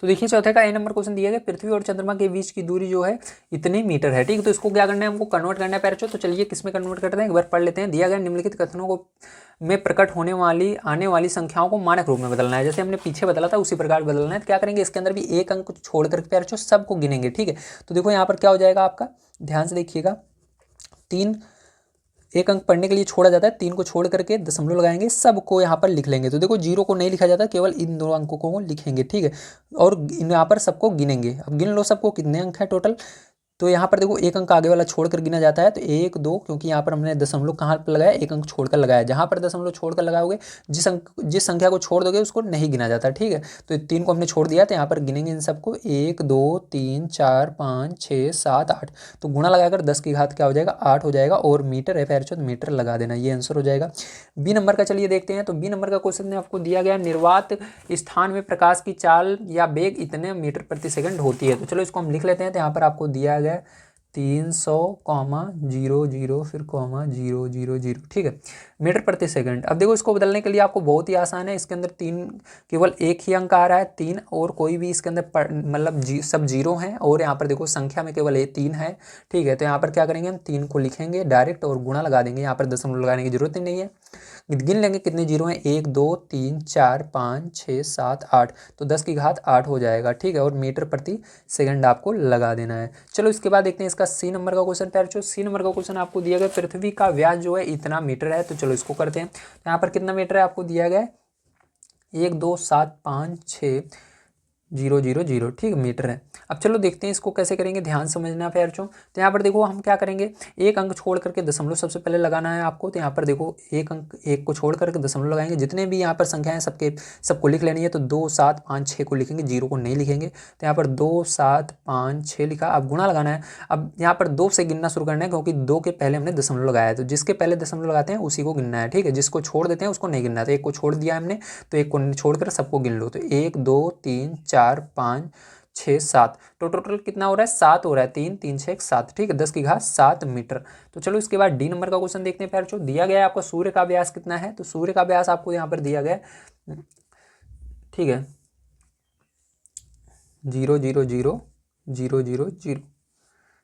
तो देखिए चौथे का ए नंबर क्वेश्चन दिया गया, पृथ्वी और चंद्रमा के बीच की दूरी जो है इतने मीटर है, ठीक है। तो इसको क्या करना है, हमको कन्वर्ट करना है पैरचो। तो चलिए किस में कन्वर्ट करते हैं, एक बार पढ़ लेते हैं। दिया गया निम्नलिखित कथनों को में प्रकट होने वाली आने वाली संख्याओं को मानक रूप में बदलना है। जैसे हमने पीछे बदला था उसी प्रकार बदलना है। तो क्या करेंगे, इसके अंदर भी एक अंक छोड़ करके पैरचो सबको गिनेंगे, ठीक है। तो देखो यहाँ पर क्या हो जाएगा आपका, ध्यान से देखिएगा, 3 एक अंक पढ़ने के लिए छोड़ा जाता है, 3 को छोड़ करके दशमलव लगाएंगे, सबको यहाँ पर लिख लेंगे। तो देखो 0 को नहीं लिखा जाता, केवल इन 2 अंकों को लिखेंगे, ठीक है। और यहाँ पर सबको गिनेंगे। अब गिन लो सबको कितने अंक है टोटल। तो यहाँ पर देखो एक अंक आगे वाला छोड़कर गिना जाता है, तो 1 2, क्योंकि यहाँ पर हमने दशमलव कहाँ पर लगाया, एक अंक छोड़कर लगाया। जहाँ पर दशमलव छोड़कर लगाओगे, जिस संख्या को छोड़ दोगे उसको नहीं गिना जाता, ठीक है। तो 3 को हमने छोड़ दिया, तो यहाँ पर गिनेंगे इन सबको, 1 2 3 4 5 6 7 8। तो गुणा लगाकर 10 की घात क्या हो जाएगा, 8 हो जाएगा। और मीटर है पैरचो, तो मीटर लगा देना, ये आंसर हो जाएगा। बी नंबर का चलिए देखते हैं। तो बी नंबर का क्वेश्चन में आपको दिया गया, निर्वात स्थान में प्रकाश की चाल या वेग इतने मीटर प्रति सेकंड होती है। तो चलो इसको हम लिख लेते हैं। तो यहाँ पर आपको दिया गया 300,00 फिर 0,000, ठीक है, मीटर प्रति सेकंड। अब देखो इसको बदलने के लिए आपको बहुत ही आसान है। इसके अंदर 3 केवल एक ही अंक आ रहा है, 3, और कोई भी इसके अंदर मतलब सब 0 हैं, और यहाँ पर देखो संख्या में केवल 3 है, ठीक है। तो यहाँ पर क्या करेंगे, हम 3 को लिखेंगे डायरेक्ट और गुणा लगा देंगे। यहाँ पर दशमलव लगाने की जरूरत ही नहीं है। गिन लेंगे कितने 0 हैं, 1 2 3 4 5 6 7 8। तो 10 की घात 8 हो जाएगा, ठीक है। और मीटर प्रति सेकंड आपको लगा देना है। चलो इसके बाद देखते हैं इसका सी नंबर का क्वेश्चन। पैरचो सी नंबर का क्वेश्चन आपको दिया गया, पृथ्वी का व्यास जो है इतना मीटर है। तो चलो इसको करते हैं। तो यहाँ पर कितना मीटर है आपको दिया गया है, 1 2 7 5 6 0,0,0, ठीक मीटर है। अब चलो देखते हैं इसको कैसे करेंगे, ध्यान समझना पैरचो। तो यहाँ पर देखो हम क्या करेंगे, एक अंक छोड़ करके दशमलव सबसे पहले लगाना है आपको। तो यहाँ पर देखो एक अंक, एक को छोड़ करके दशमलव लगाएंगे। जितने भी यहाँ पर संख्याएं सबको लिख लेनी है। तो 2 7 5 6 को लिखेंगे, 0 को नहीं लिखेंगे। तो यहाँ पर 2 7 5 6 लिखा। अब गुणा लगाना है। अब यहाँ पर 2 से गिनना शुरू करना है, क्योंकि 2 के पहले हमने दशमलव लगाया है। तो जिसके पहले दशमलव लगाते हैं उसी को गिनना है, ठीक है। जिसको छोड़ देते हैं उसको नहीं गिनना है। तो एक को छोड़ दिया हमने, तो एक को छोड़कर सबको गिन लो। तो 1 2 3 4 5 6 7, तो टोटल कितना हो रहा है, 7 हो रहा है। 3 3 6 7, ठीक है, 10 की घात 7 मीटर। तो चलो इसके बाद डी नंबर का क्वेश्चन देखते हैं। जो दिया गया है आपको सूर्य का व्यास कितना है। तो सूर्य का व्यास आपको यहाँ पर दिया गया, ठीक है, 0,0,0,0,0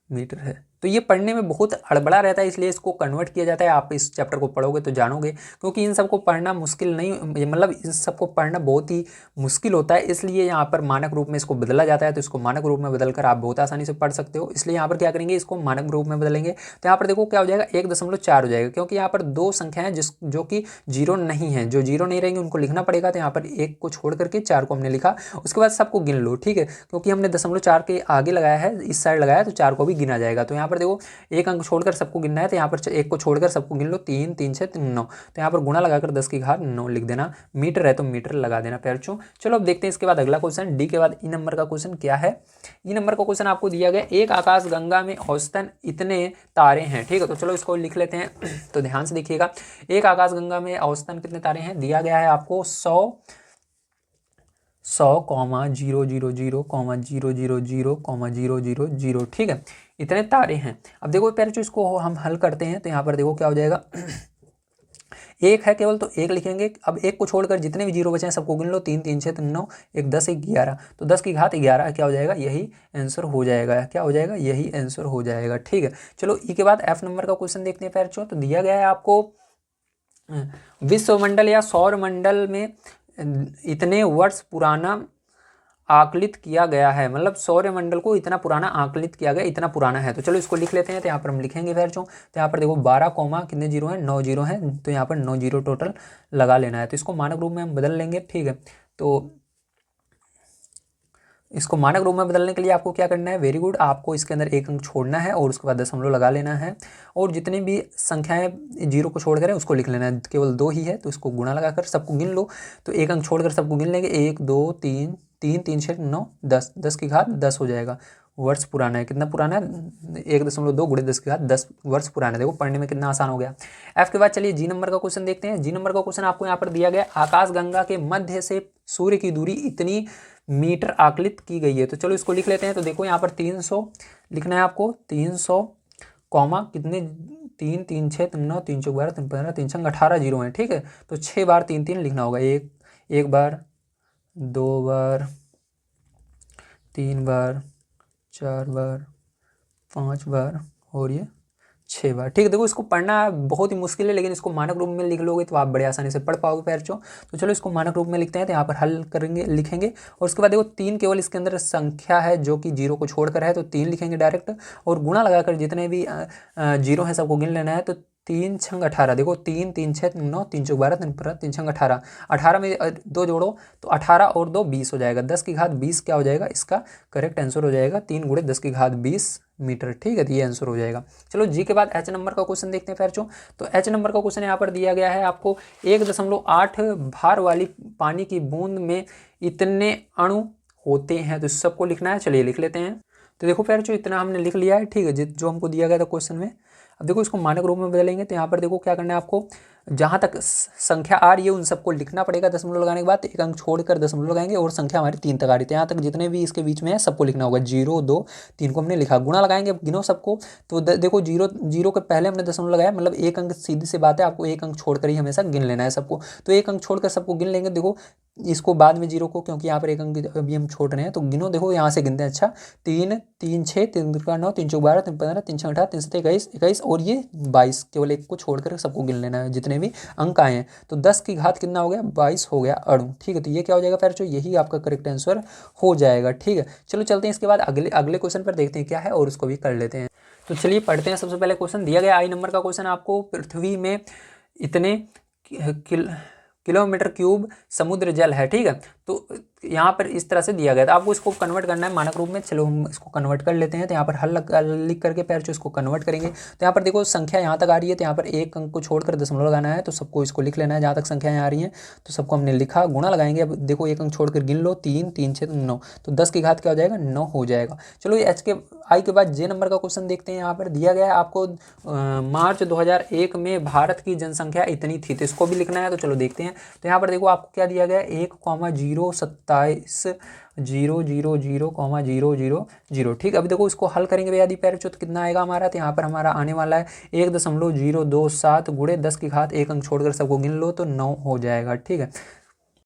मीटर है। तो ये पढ़ने में बहुत हड़बड़ा रहता है, इसलिए इसको कन्वर्ट किया जाता है। आप इस चैप्टर को पढ़ोगे तो जानोगे, क्योंकि इन सबको पढ़ना मुश्किल नहीं, मतलब इन सबको पढ़ना बहुत ही मुश्किल होता है। इसलिए यहाँ पर मानक रूप में इसको बदला जाता है। तो इसको मानक रूप में बदलकर आप बहुत आसानी से पढ़ सकते हो। इसलिए यहाँ पर क्या करेंगे, इसको मानक रूप में बदलेंगे। तो यहाँ पर देखो क्या हो जाएगा, 1.4 हो जाएगा, क्योंकि यहाँ पर 2 संख्याएं जो कि 0 नहीं है, जो 0 नहीं रहेंगे उनको लिखना पड़ेगा। तो यहाँ पर 1 को छोड़ करके 4 को हमने लिखा। उसके बाद सबको गिन लो, ठीक है, क्योंकि हमने 0.4 के आगे लगाया है, इस साइड लगाया, तो 4 को भी गिना जाएगा। तो यहाँ पर देखो एक अंक छोड़कर सबको गिनना है। तो यहाँ पर 1 को छोड़कर सबको गिन लो, 3 3 6 3 9। तो यहाँ पर गुणा लगाकर 10 की घात 9 लिख देना। मीटर है तो मीटर लगा देना पैरचो। चलो अब देखते हैं इसके बाद अगला क्वेश्चन, डी के बाद ई नंबर का क्वेश्चन क्या है। ई नंबर का क्वेश्चन आपको दिया गया, एक आकाश गंगा में औसतन इतने तारे हैं, ठीक है। तो चलो इसको लिख लेते हैं। तो ध्यान से देखिएगा, एक आकाश गंगा में औसतन कितने तारे हैं, दिया गया है आपको 100, 0,0,0,0,0,0,0,0, ठीक है, इतने तारे हैं। अब देखो पैर जो इसको हम हल करते हैं। तो यहाँ पर देखो क्या हो जाएगा, एक है केवल, तो एक लिखेंगे। अब एक को छोड़कर जितने भी 0 बचे हैं सबको गिन लो, 3 3 6 3 9, 1 10 1 11। तो 10 की घात 11 क्या हो जाएगा, यही आंसर हो जाएगा। क्या हो जाएगा, यही आंसर हो जाएगा, ठीक है। चलो ई के बाद एफ नंबर का क्वेश्चन देखते हैं पैर। तो दिया गया है आपको, विश्वमंडल या सौर मंडल में इतने वर्ष पुराना आकलित किया गया है, मतलब सौरमंडल को इतना पुराना आकलित किया गया, इतना पुराना है। तो चलो इसको लिख लेते हैं। तो यहाँ पर हम लिखेंगे फिर तो यहाँ पर देखो 12 कॉमा कितने 0 हैं, 9 0 हैं। तो यहाँ पर 9 0 टोटल लगा लेना है। तो इसको मानक रूप में हम बदल लेंगे, ठीक है। तो इसको मानक रूप में बदलने के लिए आपको क्या करना है, वेरी गुड, आपको इसके अंदर एक अंक छोड़ना है और उसके बाद दशमलव लगा लेना है। और जितनी भी संख्याएं 0 को छोड़ कर उसको लिख लेना है, केवल 2 ही है। तो इसको गुणा लगाकर सबको गिन लो। तो एक अंक छोड़कर सबको गिन लेंगे, 1 2 3 3 3 6 9 10, 10 की घात 10 हो जाएगा। वर्ष पुराना है, कितना पुराना है, 1.2 गुणे 10 की घात 10 वर्ष पुराना है। देखो पढ़ने में कितना आसान हो गया। एफ के बाद चलिए जी नंबर का क्वेश्चन देखते हैं। जी नंबर का क्वेश्चन आपको यहाँ पर दिया गया, आकाश गंगा के मध्य से सूर्य की दूरी इतनी मीटर आकलित की गई है। तो चलो इसको लिख लेते हैं। तो देखो यहाँ पर 300 लिखना है आपको, 300 कॉमा कितने 3 3 6 3 9 3 4 12 3 15 3 6 18 0 है, ठीक है। तो 6 बार 3 3 लिखना होगा, एक बार, 2 बार, 3 बार, 4 बार, 5 बार और ये 6 बार। ठीक है, देखो इसको पढ़ना बहुत ही मुश्किल है, लेकिन इसको मानक रूप में लिख लोगे तो आप बड़े आसानी से पढ़ पाओगे पैरचो। तो चलो इसको मानक रूप में लिखते हैं, तो यहाँ पर हल करेंगे, लिखेंगे। और उसके बाद देखो 3 केवल इसके अंदर संख्या है जो कि 0 को छोड़कर है, तो 3 लिखेंगे डायरेक्ट। और गुणा लगाकर जितने भी 0 है सबको गिन लेना है। तो 3 छंग 18, देखो 3 3 6 9, 3 चौक 12, 3 छंग 18, 18 में 2 जोड़ो तो 18 और 2 20 हो जाएगा। 10 की घात 20 क्या हो जाएगा, इसका करेक्ट आंसर हो जाएगा 3 गुणे 10 की घात 20 मीटर। ठीक है, तो ये आंसर हो जाएगा। चलो जी के बाद एच नंबर का क्वेश्चन देखते हैं पैरचो। तो एच नंबर का क्वेश्चन यहाँ पर दिया गया है आपको, 1.8 भार वाली पानी की बूंद में इतने अणु होते हैं, तो सबको लिखना है। चलिए लिख लेते हैं। तो देखो पैरचो इतना हमने लिख लिया है, ठीक है, जो हमको दिया गया था क्वेश्चन में। अब देखो इसको मानक रूप में बदलेंगे, तो यहाँ पर देखो क्या करना है आपको, जहाँ तक संख्या आ रही है उन सबको लिखना पड़ेगा। दशमलव लगाने के बाद एक अंक छोड़कर दशमलव लगाएंगे, और संख्या हमारी 3 तक आ रही है, यहाँ तक जितने भी इसके बीच में है सबको लिखना होगा। 0 2 3 को हमने लिखा, गुणा लगाएंगे, गिनो सबको। तो देखो 0 के पहले हमने दशमलव लगाया, मतलब एक अंक, सीधी सी बात है, आपको एक अंक छोड़कर ही हमेशा गिन लेना है सबको। तो एक अंक छोड़कर सबको गिन लेंगे। देखो इसको बाद में 0 को, क्योंकि यहाँ पर एक अंक अभी हम छोड़ रहे हैं, तो गिनो, देखो यहाँ से गिनते हैं। अच्छा 3 3 6, 3 2 9, 3 चौक 12, 3 15, 3 6 18, 3 7 21 21 और ये 22, केवल एक को छोड़कर सबको गिन लेना है जितने भी अंक आए हैं। तो 10 की घात कितना हो गया, 22 हो गया अणु। ठीक है, तो ये क्या हो जाएगा पैरचो, यही आपका करेक्ट आंसर हो जाएगा। ठीक है, चलो चलते हैं इसके बाद अगले क्वेश्चन पर, देखते हैं क्या है और उसको भी कर लेते हैं। तो चलिए पढ़ते हैं। सबसे पहले क्वेश्चन दिया गया आई नंबर का क्वेश्चन आपको, पृथ्वी में इतने किलोमीटर क्यूब समुद्र जल है। ठीक है, तो यहाँ पर इस तरह से दिया गया था, आपको इसको कन्वर्ट करना है मानक रूप में। चलो हम इसको कन्वर्ट कर लेते हैं। तो यहाँ पर हल लिख करके पैरचो इसको कन्वर्ट करेंगे। तो यहाँ पर देखो संख्या यहाँ तक आ रही है, तो यहाँ पर एक अंक को छोड़कर दशमलव लगाना है, तो सबको इसको लिख लेना है। जहाँ तक संख्याएं आ रही हैं तो सबको हमने लिखा, गुणा लगाएंगे। अब देखो एक अंक छोड़कर गिन लो, 3 3 6 9, तो 10 की घात क्या हो जाएगा, 9 हो जाएगा। चलो एच के आई के बाद जे नंबर का क्वेश्चन देखते हैं। यहाँ पर दिया गया है आपको, मार्च 2001 में भारत की जनसंख्या इतनी थी, तो इसको भी लिखना है। तो चलो देखते हैं। तो यहाँ पर देखो आपको क्या दिया गया है, 1,027 0 0 0 0 0 0। ठीक, अभी देखो इसको हल करेंगे भैया पैरचो, तो कितना आएगा हमारा, तो यहाँ पर हमारा आने वाला है 1.027 गुणे 10 की घात, एक अंक छोड़कर सबको गिन लो तो 9 हो जाएगा। ठीक है,